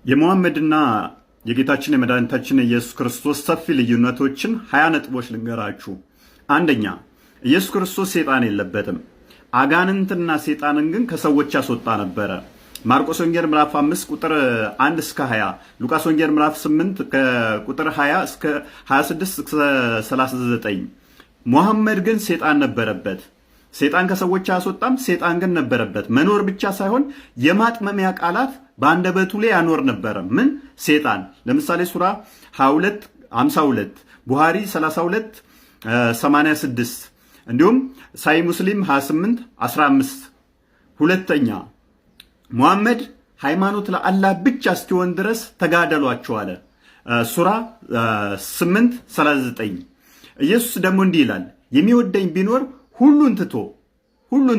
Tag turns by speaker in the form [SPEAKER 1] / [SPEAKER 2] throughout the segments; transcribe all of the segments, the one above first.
[SPEAKER 1] የሙሐመድና የጌታችን የመድኃኒታችን ኢየሱስ ክርስቶስ ሰፊ ልዩነቶችን 20 ነጥቦች ልንገራችሁ። አንደኛ፣ ኢየሱስ ክርስቶስ ሰይጣን የለበትም። አጋንንትና ሰይጣንን ግን ከሰዎች ያስወጣ ነበረ። ማርቆስ ወንጌል ምዕራፍ 5 ቁጥር 1 እስከ 20፣ ሉቃስ ወንጌል ምዕራፍ 8 ከቁጥር 20 እስከ 26 እስከ 39። ሙሐመድ ግን ሰይጣን ነበረበት። ሰይጣን ከሰዎች አያስወጣም፣ ሰይጣን ግን ነበረበት። መኖር ብቻ ሳይሆን የማጥመሚያ ቃላት በአንደበቱ ላይ ያኖር ነበረ። ምን ሰይጣን? ለምሳሌ ሱራ 22 52፣ ቡሃሪ 32 86፣ እንዲሁም ሳይ ሙስሊም 28 15። ሁለተኛ፣ ሙሐመድ ሃይማኖት ለአላህ ብቻ እስኪሆን ድረስ ተጋደሏቸው አለ። ሱራ 8 39። ኢየሱስ ደግሞ እንዲህ ይላል፣ የሚወደኝ ቢኖር ሁሉን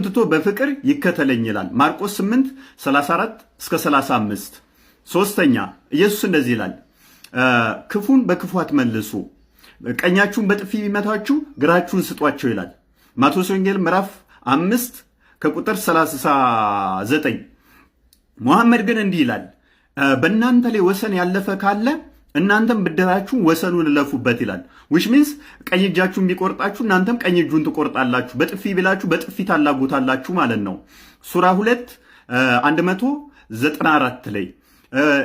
[SPEAKER 1] ትቶ በፍቅር ይከተለኝ ይላል። ማርቆስ 8 34 እስከ 35። ሶስተኛ፣ ኢየሱስ እንደዚህ ይላል፣ ክፉን በክፉ አትመልሱ፣ ቀኛችሁን በጥፊ ቢመታችሁ ግራችሁን ስጧቸው ይላል። ማቴዎስ ወንጌል ምዕራፍ 5 ከቁጥር 39። ሙሐመድ ግን እንዲህ ይላል፣ በእናንተ ላይ ወሰን ያለፈ ካለ እናንተም ብድራችሁን ወሰኑን እለፉበት ይላል። which means ቀኝ እጃችሁን ቢቆርጣችሁ እናንተም ቀኝ እጁን ትቆርጣላችሁ፣ በጥፊ ቢላችሁ በጥፊ ታላጉታላችሁ ማለት ነው። ሱራ 2 194 ላይ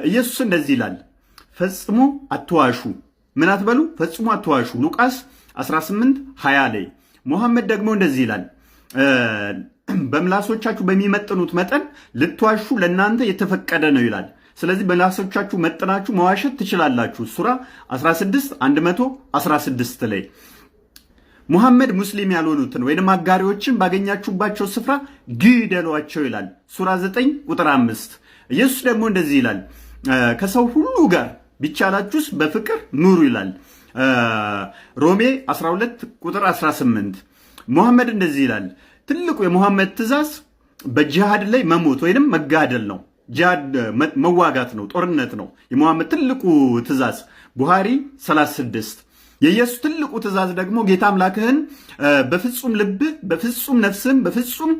[SPEAKER 1] ኢየሱስ እንደዚህ ይላል፣ ፈጽሞ አትዋሹ። ምን አትበሉ? ፈጽሞ አትዋሹ። ሉቃስ 18 20 ላይ ሙሐመድ ደግሞ እንደዚህ ይላል፣ በምላሶቻችሁ በሚመጥኑት መጠን ልትዋሹ ለእናንተ የተፈቀደ ነው ይላል። ስለዚህ በምላሶቻችሁ መጠናችሁ መዋሸት ትችላላችሁ። ሱራ 16 116 ላይ ሙሐመድ ሙስሊም ያልሆኑትን ወይንም አጋሪዎችን ባገኛችሁባቸው ስፍራ ግደሏቸው ይላል። ሱራ 9 ቁጥር 5። ኢየሱስ ደግሞ እንደዚህ ይላል፣ ከሰው ሁሉ ጋር ቢቻላችሁስ በፍቅር ኑሩ ይላል። ሮሜ 12 ቁጥር 18። ሙሐመድ እንደዚህ ይላል፣ ትልቁ የሙሐመድ ትእዛዝ በጂሃድ ላይ መሞት ወይንም መጋደል ነው። ጂሃድ መዋጋት ነው፣ ጦርነት ነው የሙሐመድ ትልቁ ትእዛዝ። ቡሃሪ 36። የኢየሱስ ትልቁ ትእዛዝ ደግሞ ጌታ አምላክህን በፍጹም ልብህ፣ በፍጹም ነፍስህም፣ በፍጹም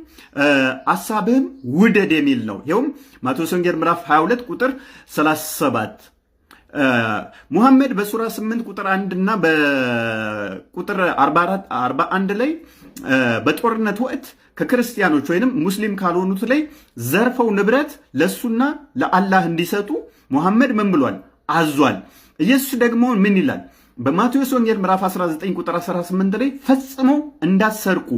[SPEAKER 1] አሳብህም ውደድ የሚል ነው። ይኸውም ማቴዎስ ወንጌል ምዕራፍ 22 ቁጥር 37። ሙሐመድ በሱራ 8 ቁጥር 1 እና በቁጥር 41 ላይ በጦርነት ወቅት ከክርስቲያኖች ወይንም ሙስሊም ካልሆኑት ላይ ዘርፈው ንብረት ለሱና ለአላህ እንዲሰጡ ሙሐመድ ምን ብሏል? አዟል። ኢየሱስ ደግሞ ምን ይላል? በማቴዎስ ወንጌል ምዕራፍ 19 ቁጥር 18 ላይ ፈጽሞ እንዳትሰርቁ፣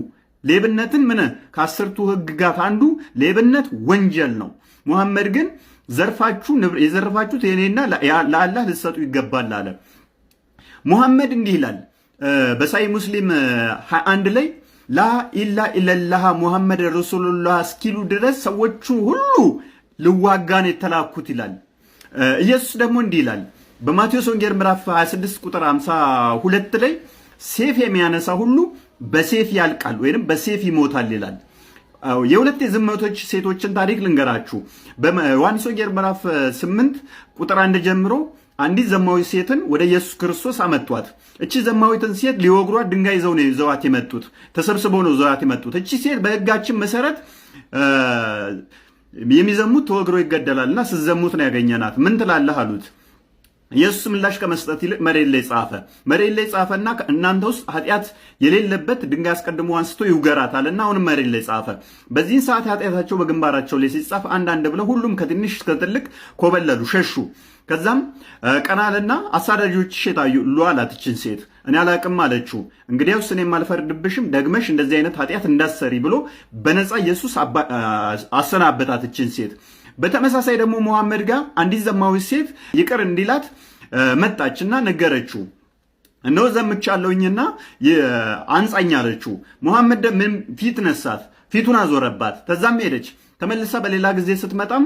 [SPEAKER 1] ሌብነትን ምን ከአስርቱ ሕግጋት አንዱ ሌብነት ወንጀል ነው። ሙሐመድ ግን የዘረፋችሁት የኔና ለአላህ ልትሰጡ ይገባል አለ። ሙሐመድ እንዲህ ይላል በሳይ ሙስሊም 21 ላይ ላኢላ ኢለላህ ሙሐመድ ረሱሉላህ እስኪሉ ድረስ ሰዎቹ ሁሉ ልዋጋን የተላኩት ይላል። ኢየሱስ ደግሞ እንዲህ ይላል በማቴዎስ ወንጌል ምዕራፍ 26 ቁጥር 52 ላይ ሴፍ የሚያነሳ ሁሉ በሴፍ ያልቃል ወይንም በሴፍ ይሞታል ይላል። የሁለት የዝሙተኞች ሴቶችን ታሪክ ልንገራችሁ። በዮሐንስ ወንጌል ምዕራፍ 8 ቁጥር 1 ጀምሮ አንዲት ዘማዊት ሴትን ወደ ኢየሱስ ክርስቶስ አመጧት። እቺ ዘማዊትን ሴት ሊወግሯት ድንጋይ ይዘው ነው ይዘዋት የመጡት። ተሰብስበው ነው ይዘዋት የመጡት። እቺ ሴት በሕጋችን መሰረት የሚዘሙት ተወግሮ ይገደላልና ስትዘሙት ነው ያገኘናት። ምን ትላለህ አሉት። ኢየሱስ ምላሽ ከመስጠት ይልቅ መሬት ላይ ጻፈ። መሬት ላይ ጻፈና እናንተ ውስጥ ኃጢአት የሌለበት ድንጋይ አስቀድሞ አንስቶ ይውገራታልና አሁንም መሬት ላይ ጻፈ። በዚህን ሰዓት ኃጢአታቸው በግንባራቸው ላይ ሲጻፍ አንዳንድ ብለው ሁሉም ከትንሽ እስከ ትልቅ ኮበለሉ፣ ሸሹ። ከዛም ቀናልና አሳዳጆች ሸታዩ አላት እችን ሴት። እኔ አላቅም አለችው። እንግዲያውስ እኔም አልፈርድብሽም፣ ደግመሽ እንደዚህ አይነት ኃጢአት እንዳትሰሪ ብሎ በነፃ ኢየሱስ አሰናበታት እችን ሴት። በተመሳሳይ ደግሞ ሙሐመድ ጋር አንዲት ዘማዊት ሴት ይቅር እንዲላት መጣችና ነገረችው። እነሆ ዘምቻለሁኝና አንጻኝ አለችው። ሙሐመድ ምን ፊት ነሳት፣ ፊቱን አዞረባት። ከዛም ሄደች። ተመልሳ በሌላ ጊዜ ስትመጣም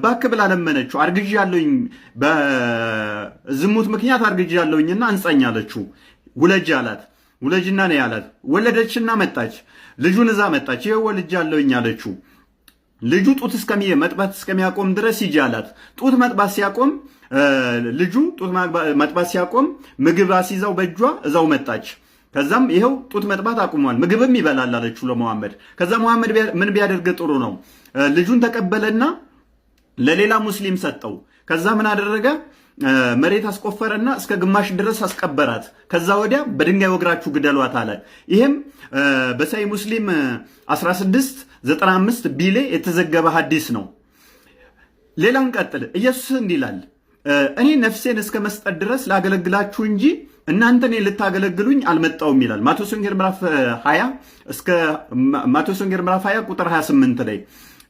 [SPEAKER 1] ባክ ብላ ለመነችው። አርግዣለሁኝ፣ በዝሙት ምክንያት አርግዣለሁኝና አንጻኝ አለችው። ውለጅ አላት። ውለጅና ነው ያላት። ወለደችና መጣች። ልጁን እዛ መጣች። ይኸው ወልጃለሁኝ አለችው። ልጁ ጡት መጥባት እስከሚያቆም ድረስ ሂጂ አላት። ጡት መጥባት ሲያቆም ልጁ ጡት መጥባት ሲያቆም ምግብ አስይዛው በእጇ እዛው መጣች። ከዛም ይሄው ጡት መጥባት አቁሟል፣ ምግብም ይበላል አለችው ለሙሐመድ። ከዛ ሙሐመድ ምን ቢያደርግ ጥሩ ነው? ልጁን ተቀበለና ለሌላ ሙስሊም ሰጠው። ከዛ ምን አደረገ? መሬት አስቆፈረና እስከ ግማሽ ድረስ አስቀበራት። ከዛ ወዲያ በድንጋይ ወግራችሁ ግደሏት አለ። ይሄም በሳይ ሙስሊም 1695 ቢሌ የተዘገበ ሐዲስ ነው። ሌላን ቀጥል። ኢየሱስ እንዲህ ይላል፣ እኔ ነፍሴን እስከ መስጠት ድረስ ላገለግላችሁ እንጂ እናንተ እኔን ልታገለግሉኝ አልመጣሁም ይላል። ማቴዎስ ወንጌል ምዕራፍ 20 ቁጥር 28 ላይ።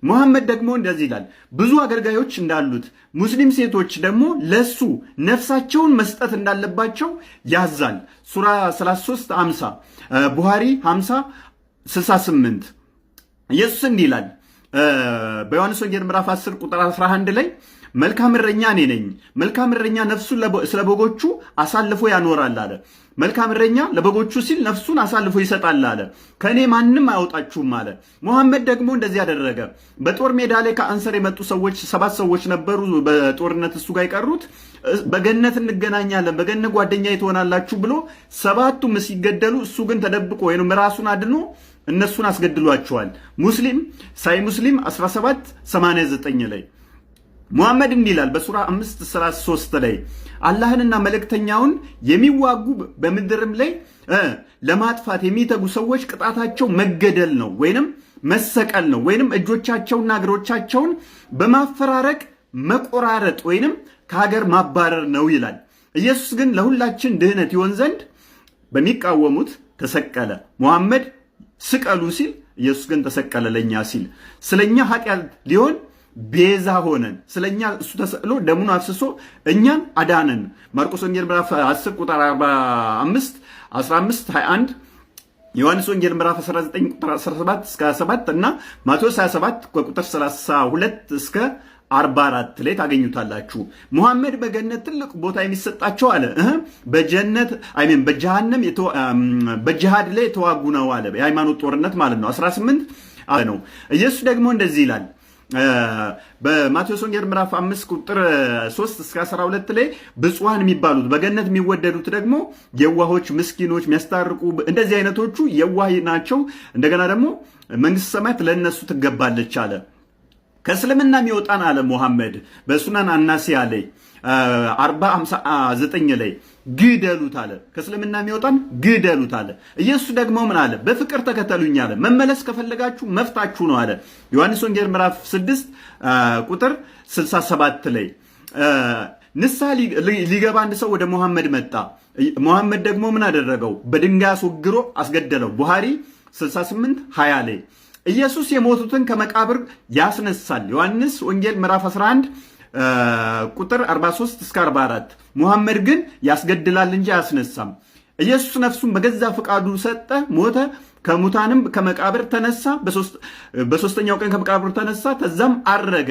[SPEAKER 1] ሙሐመድ ደግሞ እንደዚህ ይላል፣ ብዙ አገልጋዮች እንዳሉት ሙስሊም ሴቶች ደግሞ ለሱ ነፍሳቸውን መስጠት እንዳለባቸው ያዛል። ሱራ 33 50 ቡሃሪ 50 68። ኢየሱስ እንዲህ ይላል በዮሐንስ ወንጌል ምዕራፍ 10 ቁጥር 11 ላይ መልካም እረኛ እኔ ነኝ፣ መልካም እረኛ ነፍሱን ስለ በጎቹ አሳልፎ ያኖራል አለ። መልካም እረኛ ለበጎቹ ሲል ነፍሱን አሳልፎ ይሰጣል አለ። ከእኔ ማንም አያወጣችሁም አለ። ሙሐመድ ደግሞ እንደዚህ ያደረገ። በጦር ሜዳ ላይ ከአንሰር የመጡ ሰዎች 7 ሰዎች ነበሩ፣ በጦርነት እሱ ጋር የቀሩት። በገነት እንገናኛለን፣ በገነት ጓደኛ ትሆናላችሁ ብሎ 7ቱም ሲገደሉ እሱ ግን ተደብቆ ወይም ራሱን አድኖ እነሱን አስገድሏቸዋል። ሙስሊም ሳይ ሙስሊም 1789 ላይ ሙሐመድ እንዲህ ይላል በሱራ 5:3 ላይ አላህንና መልእክተኛውን የሚዋጉ በምድርም ላይ ለማጥፋት የሚተጉ ሰዎች ቅጣታቸው መገደል ነው ወይንም መሰቀል ነው ወይንም እጆቻቸውና እግሮቻቸውን በማፈራረቅ መቆራረጥ ወይንም ከሀገር ማባረር ነው ይላል። ኢየሱስ ግን ለሁላችን ድህነት ይሆን ዘንድ በሚቃወሙት ተሰቀለ። ሙሐመድ ስቀሉ ሲል፣ ኢየሱስ ግን ተሰቀለ ለኛ ሲል። ስለኛ ኃጢአት ሊሆን ቤዛ ሆነን ስለኛ እሱ ተሰቅሎ ደሙን አፍስሶ እኛን አዳነን። ማርቆስ ወንጌል ምዕራፍ 10 ቁጥር 45 15 21 ዮሐንስ ወንጌል ምዕራፍ 19 ቁጥር 17 እስከ 27 እና ማቴዎስ 27 ቁጥር 32 እስከ 44 ላይ ታገኙታላችሁ። ሙሐመድ በገነት ትልቅ ቦታ የሚሰጣቸው አለ በጀነት በጀሃነም በጅሃድ ላይ የተዋጉ ነው አለ። የሃይማኖት ጦርነት ማለት ነው። 18 ነው። ኢየሱስ ደግሞ እንደዚህ ይላል በማቴዎስ ወንጌል ምዕራፍ 5 ቁጥር 3 እስከ 12 ላይ ብፁዓን የሚባሉት በገነት የሚወደዱት ደግሞ የዋሆች፣ ምስኪኖች፣ የሚያስታርቁ እንደዚህ አይነቶቹ የዋህ ናቸው። እንደገና ደግሞ መንግስተ ሰማያት ለነሱ ትገባለች አለ። ከእስልምና የሚወጣን አለ ሙሐመድ በሱናን አናሲያ ላይ 40:59 ላይ ግደሉት አለ። ከእስልምና የሚወጣን ግደሉት አለ። ኢየሱስ ደግሞ ምን አለ? በፍቅር ተከተሉኝ አለ። መመለስ ከፈለጋችሁ መፍታችሁ ነው አለ። ዮሐንስ ወንጌል ምዕራፍ 6 ቁጥር 67 ላይ ንስሐ ሊገባ አንድ ሰው ወደ ሙሐመድ መጣ። ሙሐመድ ደግሞ ምን አደረገው? በድንጋይ አስወግሮ አስገደለው። ቡሃሪ 68:20 ላይ ኢየሱስ የሞቱትን ከመቃብር ያስነሳል። ዮሐንስ ወንጌል ምዕራፍ 11 ቁጥር 43 እስከ 44። ሙሐመድ ግን ያስገድላል እንጂ አያስነሳም። ኢየሱስ ነፍሱን በገዛ ፈቃዱ ሰጠ፣ ሞተ፣ ከሙታንም ከመቃብር ተነሳ፣ በሶስተኛው ቀን ከመቃብር ተነሳ፣ ተዛም አረገ።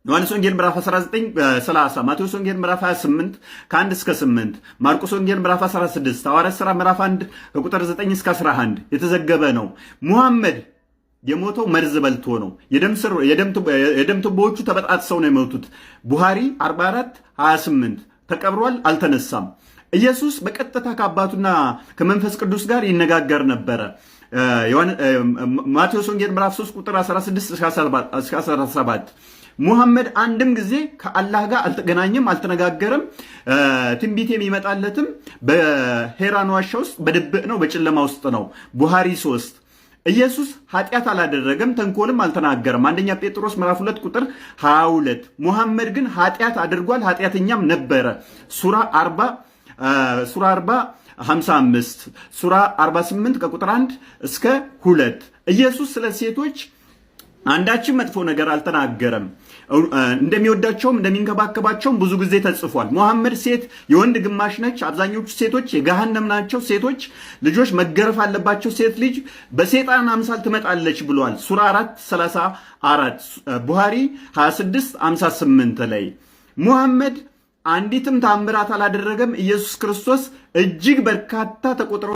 [SPEAKER 1] ዮሐንስ ወንጌል ምዕራፍ 19:30፣ ማቴዎስ ወንጌል ምዕራፍ 28 ከ1 እስከ 8፣ ማርቆስ ወንጌል ምዕራፍ 16፣ ሐዋርያት ሥራ ምዕራፍ 1 ከቁጥር 9 እስከ 11 የተዘገበ ነው። ሙሐመድ የሞተው መርዝ በልቶ ነው። የደም ቱቦዎቹ ተበጣጥሰው ነው የሞቱት። ቡሃሪ 44:28 ተቀብሯል፣ አልተነሳም። ኢየሱስ በቀጥታ ከአባቱና ከመንፈስ ቅዱስ ጋር ይነጋገር ነበረ። ማቴዎስ ወንጌል ምዕራፍ 3 ቁጥር 16 እስከ 17። ሙሐመድ አንድም ጊዜ ከአላህ ጋር አልተገናኘም፣ አልተነጋገረም። ትንቢት የሚመጣለትም በሄራን ዋሻ ውስጥ በድብቅ ነው፣ በጨለማ ውስጥ ነው። ቡሃሪ 3። ኢየሱስ ኃጢአት አላደረገም፣ ተንኮልም አልተናገረም። አንደኛ ጴጥሮስ ምዕራፍ 2 ቁጥር 22። ሙሐመድ ግን ኃጢአት አድርጓል፣ ኃጢአተኛም ነበረ። ሱራ 40:55 ሱራ 48 ከቁጥር 1 እስከ 2። ኢየሱስ ስለ ሴቶች አንዳችን መጥፎ ነገር አልተናገረም። እንደሚወዳቸውም እንደሚንከባከባቸውም ብዙ ጊዜ ተጽፏል። ሙሐመድ ሴት የወንድ ግማሽ ነች። አብዛኞቹ ሴቶች የገሃነም ናቸው። ሴቶች ልጆች መገረፍ አለባቸው። ሴት ልጅ በሴጣን አምሳል ትመጣለች ብሏል። ሱራ 4:34 ቡሃሪ 26:58 ላይ ሙሐመድ አንዲትም ታምራት አላደረገም። ኢየሱስ ክርስቶስ እጅግ በርካታ ተቆጥረው